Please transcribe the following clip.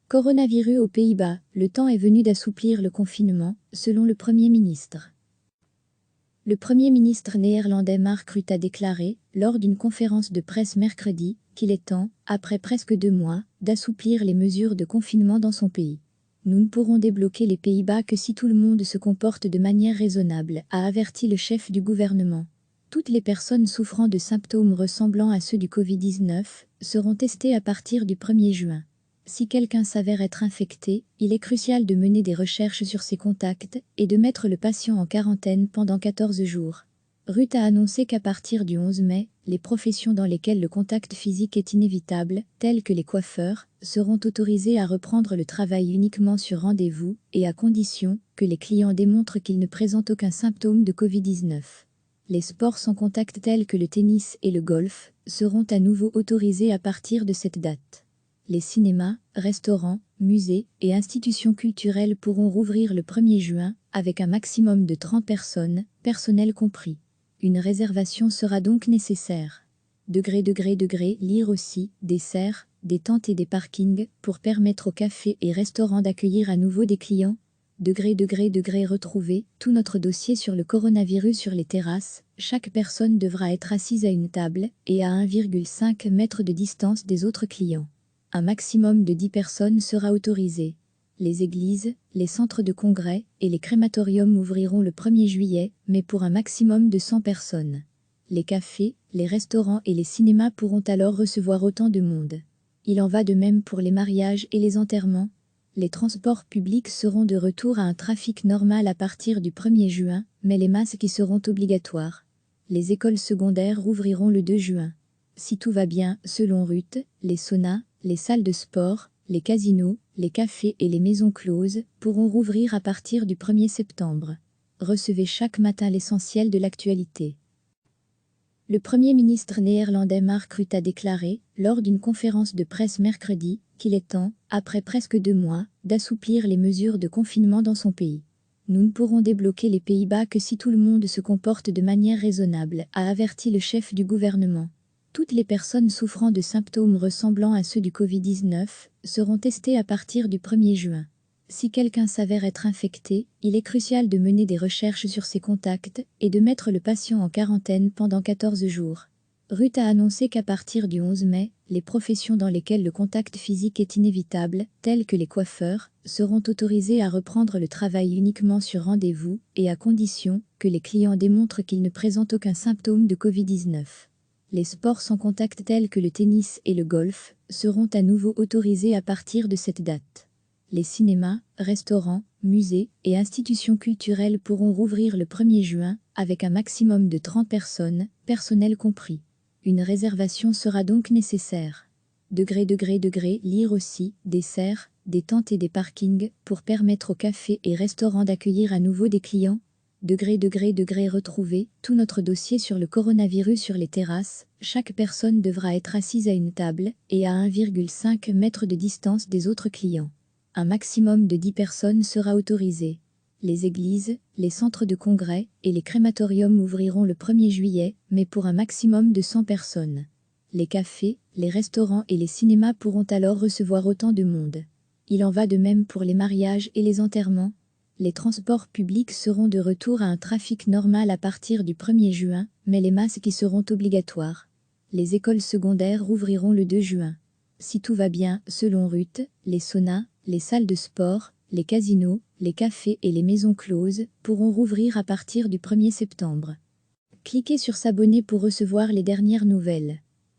Coronavirus aux Pays-Bas, le temps est venu d'assouplir le confinement, selon le Premier ministre. Le Premier ministre néerlandais Mark Rutte a déclaré, lors d'une conférence de presse mercredi, qu'il est temps, après presque 2 mois, d'assouplir les mesures de confinement dans son pays. Nous ne pourrons débloquer les Pays-Bas que si tout le monde se comporte de manière raisonnable, a averti le chef du gouvernement. Toutes les personnes souffrant de symptômes ressemblant à ceux du Covid-19 seront testées à partir du 1er juin. Si quelqu'un s'avère être infecté, il est crucial de mener des recherches sur ses contacts et de mettre le patient en quarantaine pendant 14 jours. Rutte a annoncé qu'à partir du 11 mai, les professions dans lesquelles le contact physique est inévitable, telles que les coiffeurs, seront autorisées à reprendre le travail uniquement sur rendez-vous et à condition que les clients démontrent qu'ils ne présentent aucun symptôme de Covid-19. Les sports sans contact tels que le tennis et le golf seront à nouveau autorisés à partir de cette date. Les cinémas, restaurants, musées et institutions culturelles pourront rouvrir le 1er juin avec un maximum de 30 personnes, personnel compris. Une réservation sera donc nécessaire. Lire aussi, dessert, des tentes et des parkings pour permettre aux cafés et restaurants d'accueillir à nouveau des clients. Retrouver tout notre dossier sur le coronavirus sur les terrasses. Chaque personne devra être assise à une table et à 1,5 mètre de distance des autres clients. Un maximum de 10 personnes sera autorisé. Les églises, les centres de congrès et les crématoriums ouvriront le 1er juillet, mais pour un maximum de 100 personnes. Les cafés, les restaurants et les cinémas pourront alors recevoir autant de monde. Il en va de même pour les mariages et les enterrements. Les transports publics seront de retour à un trafic normal à partir du 1er juin, mais les masques y seront obligatoires. Les écoles secondaires rouvriront le 2 juin. Si tout va bien, selon Rutte, les saunas, les salles de sport, les casinos, les cafés et les maisons closes pourront rouvrir à partir du 1er septembre. Recevez chaque matin l'essentiel de l'actualité. Le Premier ministre néerlandais Mark Rutte a déclaré, lors d'une conférence de presse mercredi, qu'il est temps, après presque 2 mois, d'assouplir les mesures de confinement dans son pays. Nous ne pourrons débloquer les Pays-Bas que si tout le monde se comporte de manière raisonnable, a averti le chef du gouvernement. Toutes les personnes souffrant de symptômes ressemblant à ceux du Covid-19 seront testées à partir du 1er juin. Si quelqu'un s'avère être infecté, il est crucial de mener des recherches sur ses contacts et de mettre le patient en quarantaine pendant 14 jours. Rutte a annoncé qu'à partir du 11 mai, les professions dans lesquelles le contact physique est inévitable, telles que les coiffeurs, seront autorisées à reprendre le travail uniquement sur rendez-vous et à condition que les clients démontrent qu'ils ne présentent aucun symptôme de Covid-19. Les sports sans contact tels que le tennis et le golf seront à nouveau autorisés à partir de cette date. Les cinémas, restaurants, musées et institutions culturelles pourront rouvrir le 1er juin avec un maximum de 30 personnes, personnel compris. Une réservation sera donc nécessaire. Lire aussi, dessert, des tentes et des parkings pour permettre aux cafés et restaurants d'accueillir à nouveau des clients. Retrouver tout notre dossier sur le coronavirus sur les terrasses. Chaque personne devra être assise à une table et à 1,5 mètre de distance des autres clients. Un maximum de 10 personnes sera autorisé. Les églises, les centres de congrès et les crématoriums ouvriront le 1er juillet, mais pour un maximum de 100 personnes. Les cafés, les restaurants et les cinémas pourront alors recevoir autant de monde. Il en va de même pour les mariages et les enterrements. Les transports publics seront de retour à un trafic normal à partir du 1er juin, mais les masques y seront obligatoires. Les écoles secondaires rouvriront le 2 juin. Si tout va bien, selon Rutte, les saunas, les salles de sport, les casinos, les cafés et les maisons closes pourront rouvrir à partir du 1er septembre. Cliquez sur s'abonner pour recevoir les dernières nouvelles.